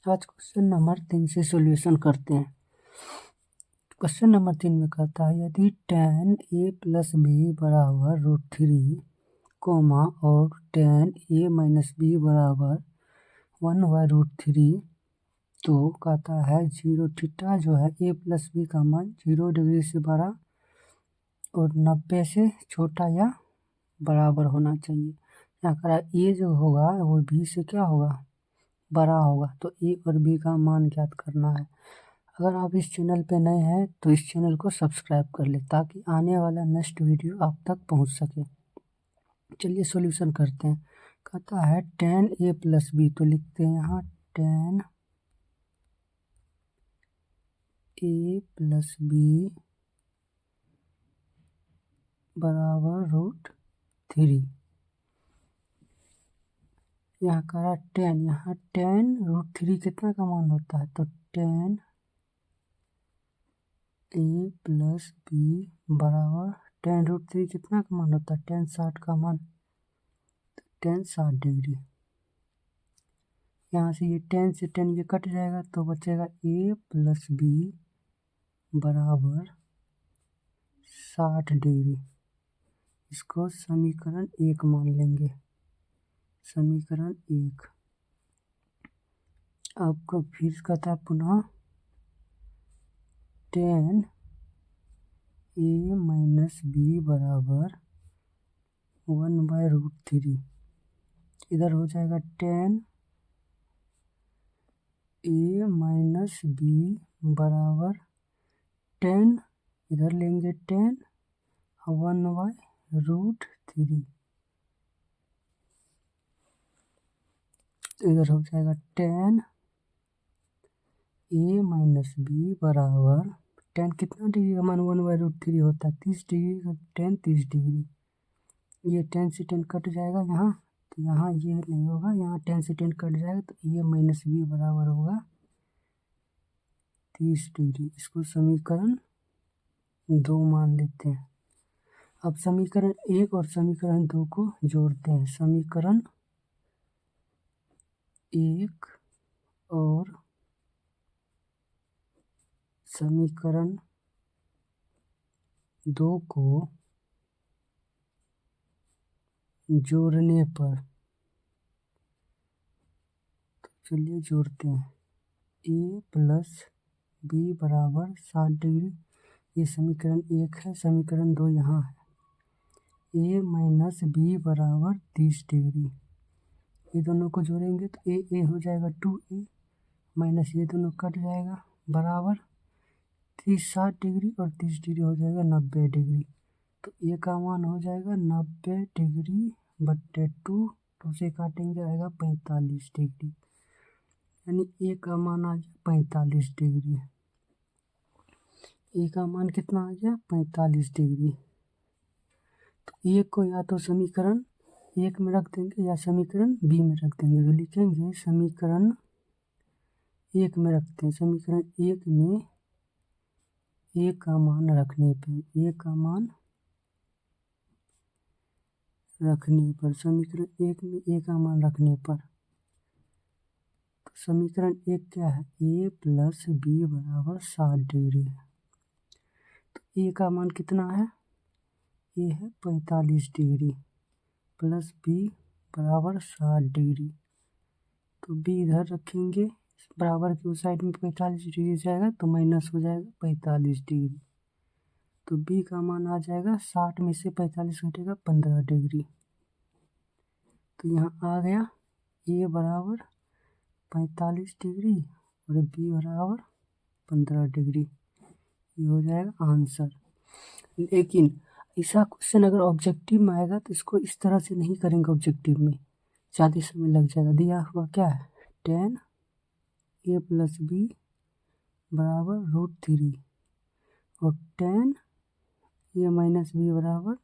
आज question number 3 से solution करते हैं। क्वेश्चन नंबर 3 में कहता है यदि tan a प्लस बी बराबर √3 कोमा और tan a माइनस बी बराबर 1/√3 तो कहता है 0 थीटा जो है a प्लस बी का मान 0 डिग्री से बड़ा और 90 से छोटा या बराबर होना चाहिए। यहाँ करा a जो होगा वो b से क्या होगा, बड़ा होगा। तो ए और बी का मान ज्ञात करना है। अगर आप इस चैनल पे नए हैं तो इस चैनल को सब्सक्राइब कर ले ताकि आने वाला नेक्स्ट वीडियो आप तक पहुंच सके। चलिए सॉल्यूशन करते हैं। कहता है tan a प्लस बी, तो लिखते हैं यहाँ tan a प्लस बी बराबर √3। यहाँ करा tan, यहाँ tan √3 कितना का मान होता है, तो tan a प्लस बी बराबर tan √3 कितना का मान होता है, tan 60 का मान, tan 60 डिग्री। यहाँ से ये tan से tan ये कट जाएगा तो बचेगा a प्लस बी बराबर 60 डिग्री। इसको समीकरण 1 मान लेंगे, समीकरण 1। आपको फिर कहता है पुनः tan a माइनस बी बराबर 1/√3। इधर हो जाएगा tan a माइनस बी बराबर tan, इधर लेंगे tan 1/√3। इधर हो जाएगा tan a माइनस बी बराबर tan कितना डिग्री का मान 1/√3 होता है, 30 डिग्री का tan 30 डिग्री। ये tan से tan कट जाएगा यहाँ, तो यहाँ ये नहीं होगा, यहाँ tan से tan कट जाएगा तो a माइनस बी बराबर होगा 30 डिग्री। इसको समीकरण 2 मान लेते हैं। अब समीकरण 1 और समीकरण 2 को जोड़ते हैं। समीकरण 1 और समीकरण 2 को जोड़ने पर, तो चलिए जोड़ते हैं। a प्लस बी बराबर 60 डिग्री, ये समीकरण 1 है। समीकरण 2 यहाँ है। a माइनस बी बराबर 30 डिग्री। ये दोनों को जोड़ेंगे तो a हो जाएगा 2a माइनस ये दोनों कट जाएगा बराबर 60 डिग्री और 30 डिग्री हो जाएगा 90 डिग्री। तो a का मान हो जाएगा 90 डिग्री बट्टे 2, तो उसे काटेंगे आएगा 45 डिग्री, यानी a का मान आ गया 45 डिग्री। a का मान कितना आ गया 45 डिग्री। तो a को या तो समीकरण 1 में रख देंगे या समीकरण b में रख देंगे। तो लिखेंगे समीकरण 1 में रखते हैं। समीकरण 1 में a का मान रखने पर, a का मान रखने पर, समीकरण 1 में a का मान रखने पर, तो समीकरण 1 क्या है, a प्लस बी बराबर 60 डिग्री है। तो a का मान कितना है, a है 45 डिग्री प्लस b बराबर 60 डिग्री। तो b इधर रखेंगे, बराबर की उस साइड में 45 डिग्री जाएगा तो माइनस हो जाएगा 45 डिग्री। तो b का मान आ जाएगा 60 में से 45 घटेगा 15 डिग्री। तो यहाँ आ गया a बराबर 45 डिग्री और b बराबर 15 डिग्री। ये हो जाएगा आंसर। लेकिन ऐसा क्वेश्चन अगर ऑब्जेक्टिव में आएगा तो इसको इस तरह से नहीं करेंगे, ऑब्जेक्टिव में ज़्यादा समय लग जाएगा। दिया हुआ क्या है, tan a प्लस बी बराबर √3 और tan a माइनस बी बराबर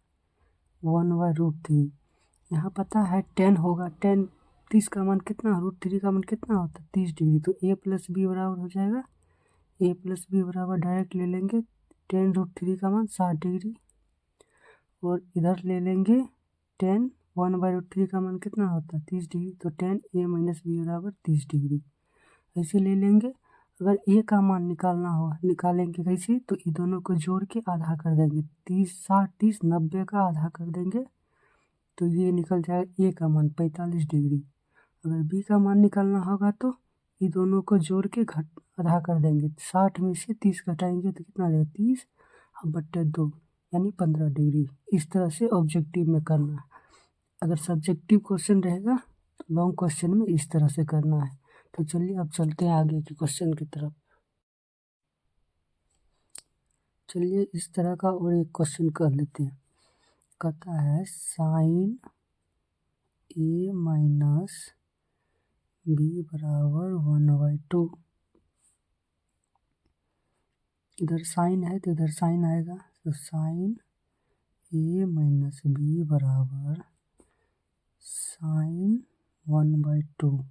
1/√3। यहाँ पता है tan होगा, tan 30 का मान कितना, √3 का मान कितना होता है 30 डिग्री। तो a प्लस बी बराबर हो जाएगा, a प्लस बी बराबर डायरेक्ट ले लेंगे tan √3 का मान 60 डिग्री और इधर ले लेंगे tan 1/√3 का मान कितना होता है 30 डिग्री। तो tan a माइनस बी बराबर 30 डिग्री। ऐसे ले लेंगे। अगर ए का मान निकालना हो, निकालेंगे कैसे, तो ये दोनों को जोड़ के आधा कर देंगे, 30 60 30 90 का आधा कर देंगे, तो ये निकल जाएगा ए का मान 45 डिग्री। अगर बी का मान निकालना होगा तो ये दोनों को जोड़ के आधा कर देंगे, 60 में से 30 घटाएंगे तो कितना आ जाएगा 30 बट्टे 2 यानी 15 डिग्री। इस तरह से ऑब्जेक्टिव में करना है। अगर सब्जेक्टिव क्वेश्चन रहेगा तो लॉन्ग क्वेश्चन में इस तरह से करना है। तो चलिए अब चलते हैं आगे के क्वेश्चन की तरफ। चलिए इस तरह का और एक क्वेश्चन कर लेते हैं। कहता है साइन ए माइनस बी बराबर 1/2। इधर साइन है तो इधर साइन आएगा, तो साइन ए माइनस बी बराबर साइन 1/2।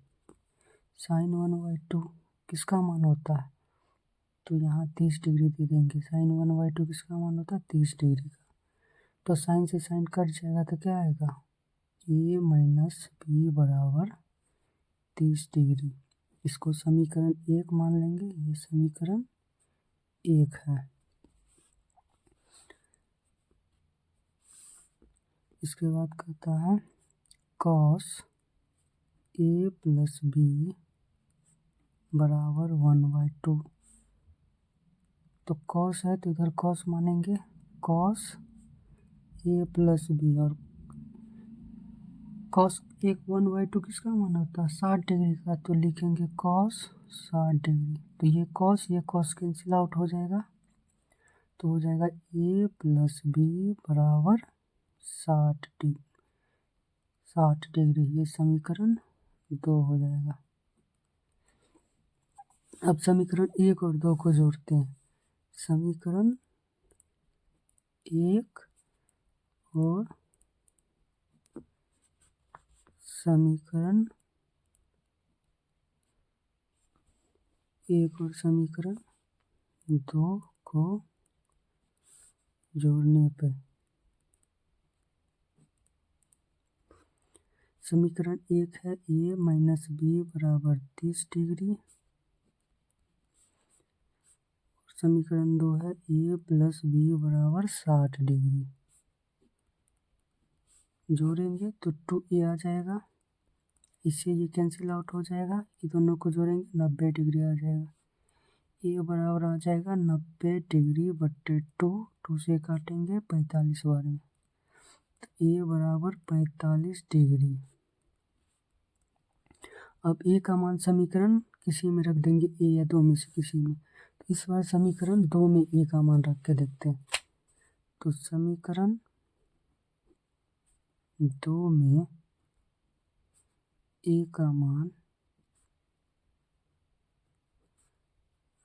साइन 1/2 किसका मान होता है, तो यहाँ 30 डिग्री दे देंगे। साइन 1/2 किसका मान होता है 30 डिग्री का। तो साइन से साइन कट जाएगा तो क्या आएगा, ए माइनस बी बराबर 30 डिग्री। इसको समीकरण 1 मान लेंगे, ये समीकरण 1 है। इसके बाद कहता है कॉस ए प्लस बी बराबर 1/2। तो कॉस है तो इधर कॉस मानेंगे, कॉस ए प्लस बी, और कॉस 1/2 किसका मान होता है 60 डिग्री का, तो लिखेंगे कॉस 60 डिग्री। तो ये कॉस कैंसिल आउट हो जाएगा, तो हो जाएगा ए प्लस बी बराबर 60 डिग्री। ये समीकरण 2 हो जाएगा। अब समीकरण 1 और 2 को जोड़ते हैं। समीकरण 1 और समीकरण 2 को जोड़ने पे समीकरण 1 है ए माइनस बी बराबर 30 डिग्री, समीकरण 2 है ए प्लस बी बराबर 60 डिग्री। जोड़ेंगे तो 2a आ जाएगा, इससे ये कैंसिल आउट हो जाएगा, ये दोनों को जोड़ेंगे 90 डिग्री आ जाएगा। ए बराबर आ जाएगा 90 डिग्री बट्टे 2 से काटेंगे 45 बार में, तो ए बराबर 45 डिग्री। अब ए का मान समीकरण किसी में रख देंगे, ए या 2 में से किसी में। तो इस बार समीकरण 2 में ए का मान रख के देखते हैं। तो समीकरण 2 में ए का मान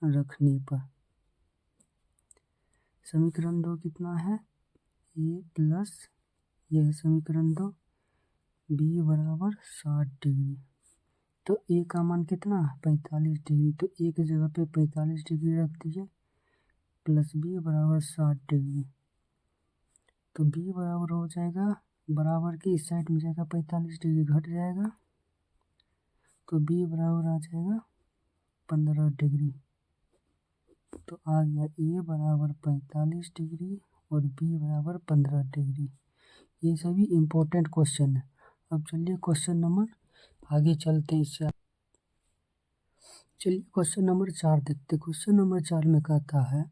रखने पर समीकरण 2 कितना है, ए प्लस, यह है समीकरण 2, बी बराबर 60 डिग्री। तो ए का मान कितना 45 डिग्री, तो ए की जगह पे 45 डिग्री रख दीजिए, प्लस बी बराबर 60 डिग्री। तो बी बराबर हो जाएगा, बराबर की इस साइड में जाएगा 45 डिग्री घट जाएगा, तो बी बराबर आ जाएगा 15 डिग्री। तो आ गया ए बराबर 45 डिग्री और बी बराबर 15 डिग्री। ये सभी इम्पोर्टेंट क्वेश्चन है। अब चलिए क्वेश्चन नंबर आगे चलते हैं इससे। चलिए क्वेश्चन नंबर 4 देखते हैं। क्वेश्चन नंबर 4 में कहता है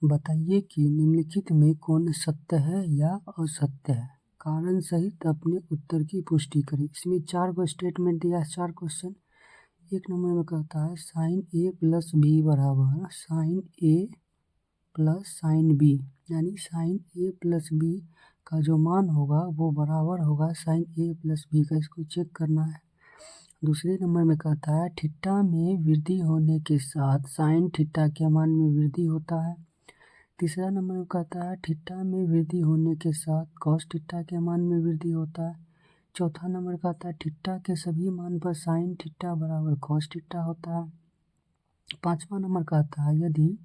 बताइए कि निम्नलिखित में कौन सत्य है या असत्य है, कारण सहित अपने उत्तर की पुष्टि करें। इसमें 4 को स्टेटमेंट दिया है, 4 क्वेश्चन। 1 नंबर में कहता है साइन ए प्लस बी बराबर साइन ए प्लस साइन बी, यानी साइन ए प्लस बी का जो मान होगा वो बराबर होगा साइन ए प्लस बी का। इसको चेक करना है। दूसरे नंबर में कहता है थीटा में वृद्धि होने के साथ साइन थीटा के मान में वृद्धि होता है। तीसरा नंबर में कहता है थीटा में वृद्धि होने के साथ कॉस थीटा के मान में वृद्धि होता है। चौथा नंबर कहता है थीटा के सभी मान पर साइन थीटा बराबर कॉस थीटा होता है। पाँचवा नंबर कहता है यदि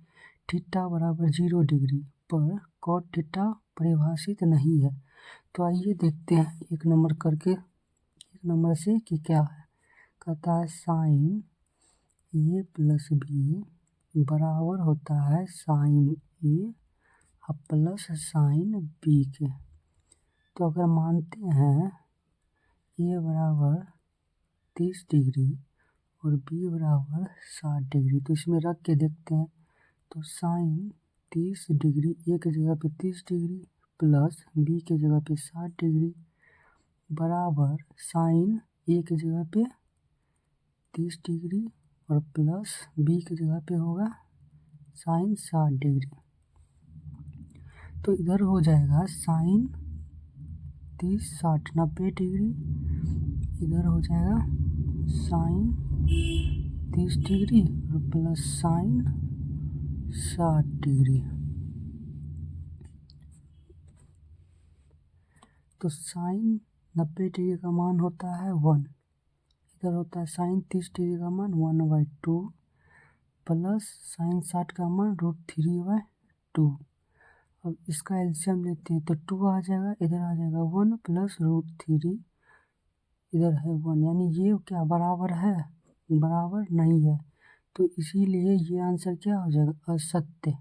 थीटा बराबर 0 डिग्री पर कॉट थीटा परिभाषित नहीं है। तो आइए देखते हैं एक नंबर से कि क्या है। कहता है साइन ए प्लस बी बराबर होता है साइन ए प्लस साइन बी के। तो अगर मानते हैं ए बराबर 30 डिग्री और बी बराबर 60 डिग्री, तो इसमें रख के देखते हैं। तो साइन 30 डिग्री ए की जगह पे 30 डिग्री प्लस बी की जगह पे 60 डिग्री बराबर साइन ए की जगह पे 30 डिग्री और प्लस बी की जगह पे होगा साइन 60 डिग्री। तो इधर हो जाएगा साइन 30 60 90 डिग्री, इधर हो जाएगा साइन 30 डिग्री और प्लस साइन 60 डिग्री। तो साइन 90 डिग्री का मान होता है 1, इधर होता है साइन 30 डिग्री का मान 1/2 प्लस साइन 60 का मान √3/2। अब इसका एलसीएम लेते हैं तो 2 आ जाएगा, इधर आ जाएगा 1 प्लस √3, इधर है 1, यानी ये क्या बराबर है? बराबर नहीं है। तो इसीलिए ये आंसर क्या हो जाएगा? असत्य,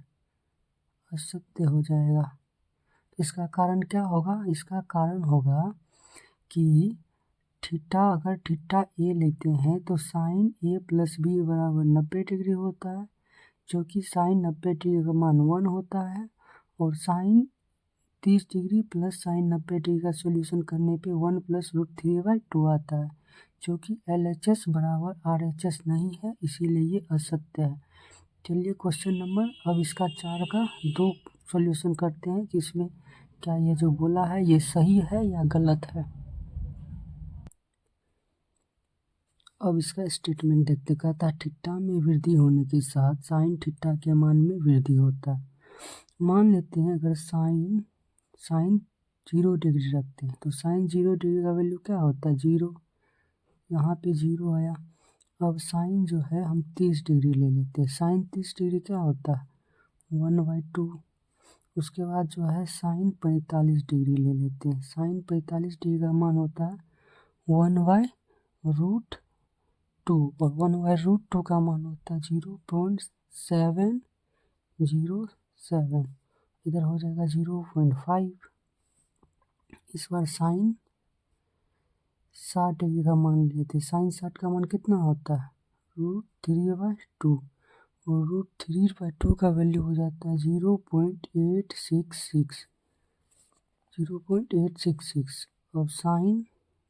असत्य हो जाएगा। इसका कारण क्या होगा? इसका कारण होगा कि थीटा, अगर थीटा ए लेते हैं तो साइन ए प्लस बी बराबर 90 डिग्री होता है, जो कि साइन 90 डिग्री का मान 1 होता है। और sine 30 degree plus sine 90 degree का सॉल्यूशन करने पे 1 प्लस √3/2 आता है, जो कि LHS बराबर RHS नहीं है, इसीलिए ये असत्य है। चलिए क्वेश्चन नंबर, अब इसका 4 का 2 सॉल्यूशन करते हैं कि इसमें क्या ये जो बोला है ये सही है या गलत है। अब इसका स्टेटमेंट देखते, कहता है थीटा में वृद्धि होने के साथ साइन थीटा के मान में वृद्धि होता है। मान लेते हैं अगर साइन 0 डिग्री रखते हैं तो साइन 0 डिग्री का वैल्यू क्या होता है? 0, यहाँ पे 0 आया। अब साइन जो है हम 30 डिग्री ले लेते हैं, साइन 30 डिग्री क्या होता है? 1/2। उसके बाद जो है साइन 45 डिग्री ले लेते हैं, साइन 45 डिग्री का मान होता है 1/√2 और 1/√2 का मान होता है 0.707, इधर हो जाएगा 0.5। इस बार साइन 60 डिग्री का मान लिए थे, साइन 60 का मान कितना होता है? √3/2 और √3/2 का वैल्यू हो जाता है 0.866। अब साइन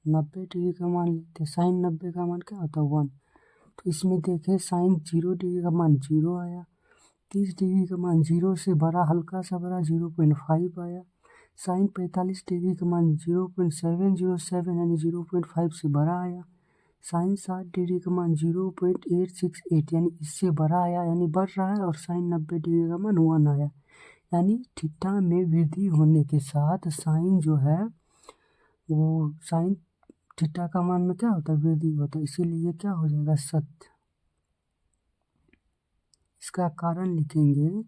90 डिग्री का मान लेते हैं, साइन 90 का मान क्या होता है? 1। तो इसमें देखें साइन 0 डिग्री का मान 0 आया, 30 डिग्री का मान 0 से बड़ा, हल्का सा बड़ा 0.5 आया, साइन 45 डिग्री का मान 0.707 यानी 0.5 से बड़ा आया, साइन 60 डिग्री का मान 0.868 यानी इससे बड़ा आया, यानी बढ़ रहा है, और साइन 90 डिग्री का मान 1 आया। यानी थीटा में वृद्धि होने के साथ साइन जो है वो साइन थीटा का मान में क्या होता है? वृद्धि होता है, इसीलिए क्या हो जाएगा? सत्य। इसका कारण लिखेंगे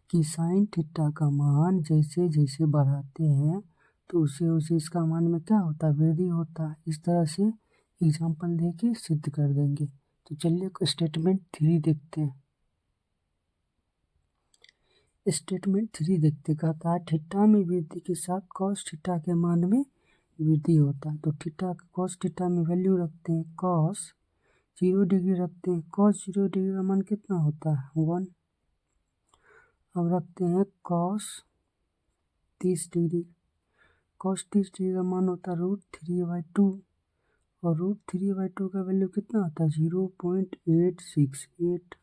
कि साइन थीटा का मान जैसे जैसे बढ़ाते हैं तो उसे उसे इसका मान में क्या होता है? वृद्धि होता है। इस तरह से एग्जाम्पल देके सिद्ध कर देंगे। तो चलिए स्टेटमेंट 3 देखते हैं। स्टेटमेंट 3 देखते, कहता है थीटा में वृद्धि के साथ कॉस थीटा के मान में वृद्धि होता है। तो थीटा कॉस थीटा में वैल्यू रखते हैं, कॉस 0 डिग्री रखते हैं, कॉस 0 डिग्री का मान कितना होता है? 1। अब रखते हैं कॉस 30 डिग्री, कॉस 30 डिग्री का मान होता है √3/2 और √3/2 का वैल्यू कितना होता है? 0.868।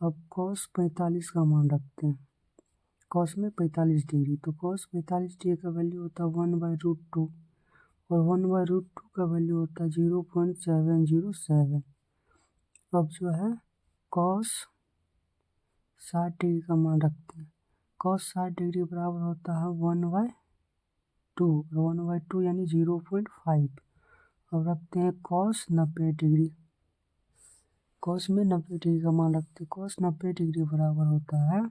अब कॉस 45 का मान रखते हैं, कॉस में 45 डिग्री, तो कॉस 45 डिग्री का वैल्यू होता है 1/√2 और 1/√2 का वैल्यू होता है 0.707। अब जो है कॉस 60 डिग्री का मान रखते हैं, कॉस 60 डिग्री बराबर होता है 1/2 और 1/2 यानी 0.5। अब रखते हैं कॉस 90 डिग्री, कॉस में 90 डिग्री का मान रखते हैं, कॉस 90 डिग्री बराबर होता है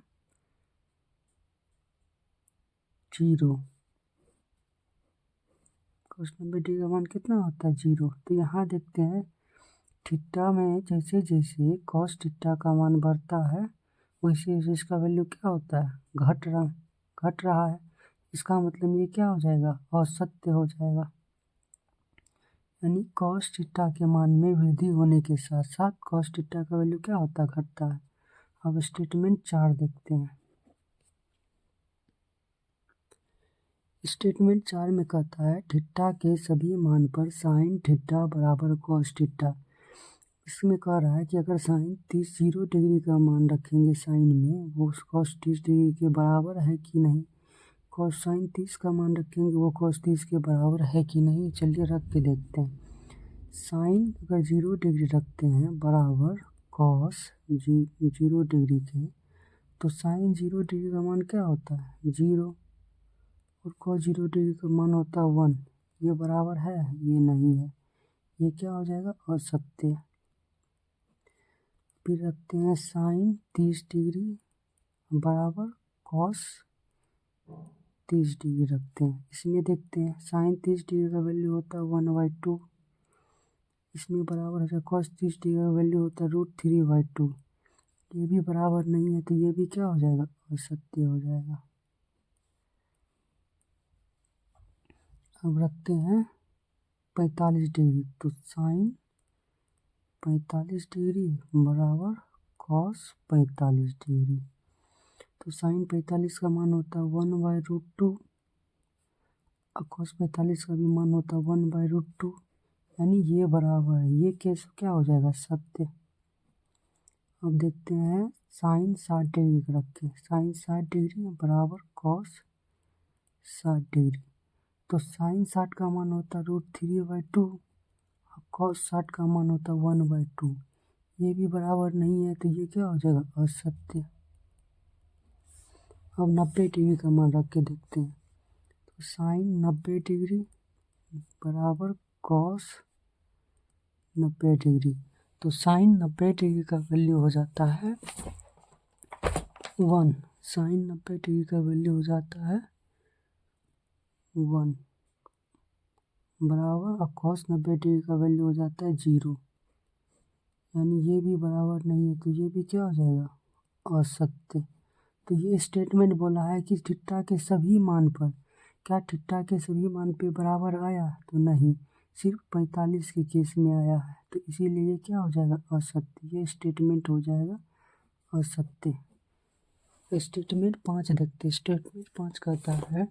0। कॉस 90 डिग्री का मान कितना होता है? 0। तो यहाँ देखते हैं थीटा में जैसे जैसे कॉस थीटा का मान बढ़ता है वैसे वैसे इसका वैल्यू क्या होता है, घट रहा है। इसका मतलब ये क्या हो जाएगा, असत्य हो जाएगा। यानी कॉस थीटा के मान में वृद्धि होने के साथ साथ कॉस थीटा का वैल्यू क्या होता है, घटता है। अब स्टेटमेंट 4 देखते हैं। स्टेटमेंट 4 में कहता है थीटा के सभी मान पर साइन थीटा बराबर कॉस थीटा। इसमें कह रहा है कि अगर साइन 0 डिग्री का मान रखेंगे साइन में, वो कॉस 30 डिग्री के बराबर है कि नहीं। कॉस साइन 30 का मान रखेंगे, वो कॉस 30 के बराबर है कि नहीं। चलिए रख के देखते हैं। साइन अगर 0 डिग्री रखते हैं बराबर कॉस 0 डिग्री के, तो साइन 0 डिग्री का मान क्या होता है, 0, और कॉस 0 डिग्री का मान होता है 1। ये बराबर है, ये नहीं है, ये क्या हो जाएगा, असत्य। फिर रखते हैं साइन 30 डिग्री बराबर कॉस 30 डिग्री रखते हैं। इसमें देखते हैं साइन 30 डिग्री का वैल्यू होता है 1/2। इसमें बराबर हो जाएगा कॉस 30 डिग्री का वैल्यू होता है √3/2। ये भी बराबर नहीं है, तो ये भी क्या हो जाएगा, असत्य हो जाएगा। अब रखते हैं 45 डिग्री, तो साइन 45 डिग्री बराबर कॉस 45 डिग्री। तो साइन 45 का मान होता है 1/√2 और कॉस 45 का भी मान होता है 1/√2, यानी ये बराबर है। ये केस क्या हो जाएगा, सत्य। अब देखते हैं साइन 60 डिग्री का रखें, साइन 60 डिग्री बराबर कॉस 60 डिग्री। तो साइन 60 का मान होता है √3/2 और कॉस 60 का मान होता है 1/2। ये भी बराबर नहीं है, तो ये क्या हो जाएगा, असत्य। अब 90 डिग्री का मान रख के देखते हैं। तो साइन 90 डिग्री बराबर कॉस 90 डिग्री। तो साइन 90 डिग्री का वैल्यू हो जाता है 1। साइन 90 डिग्री का वैल्यू हो जाता है 1 बराबर, और कॉस 90 डिग्री का वैल्यू हो जाता है 0। यानी ये भी बराबर नहीं है, तो ये भी क्या हो जाएगा, असत्य। तो ये स्टेटमेंट बोला है कि थीटा के सभी मान पर, क्या थीटा के सभी मान पे बराबर आया, तो नहीं, सिर्फ 45 के केस में आया है। तो इसीलिए ये क्या हो जाएगा, असत्य। ये स्टेटमेंट हो जाएगा असत्य। स्टेटमेंट 5 देखते। स्टेटमेंट 5 कहता है,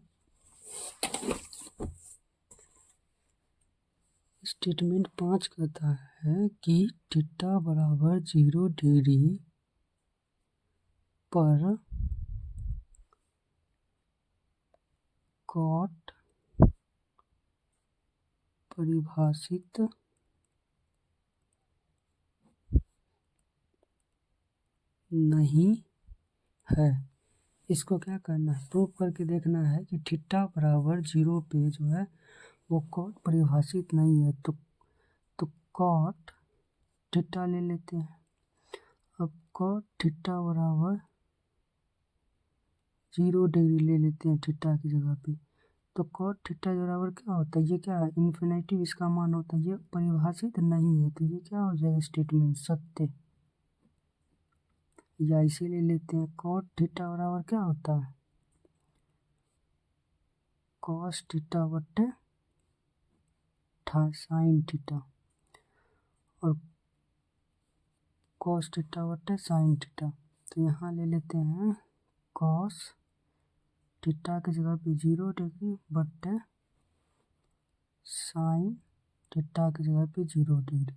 स्टेटमेंट 5 कहता है कि थीटा बराबर 0 डिग्री पर कॉट परिभाषित नहीं है। इसको क्या करना है, प्रूव करके देखना है कि थीटा बराबर 0 पे जो है वो कॉट परिभाषित नहीं है। तो कॉट थीटा ले लेते हैं। अब कॉट थीटा बराबर 0 डिग्री ले लेते हैं थीटा की जगह पे। तो कॉट थीटा बराबर क्या होता है, ये क्या है, इन्फिनिटी इसका मान होता है। ये परिभाषित नहीं है, तो ये क्या हो जाएगा, स्टेटमेंट सत्य। या इसे ले लेते हैं, कॉट थीटा बराबर क्या होता है, कॉस थीटा बट्टे साइन थीटा, और कॉस थीटा बट्टे साइन थीटा। तो यहाँ ले लेते हैं कॉस थीटा की जगह पे 0 डिग्री बट्टे साइन थीटा की जगह पे 0 डिग्री।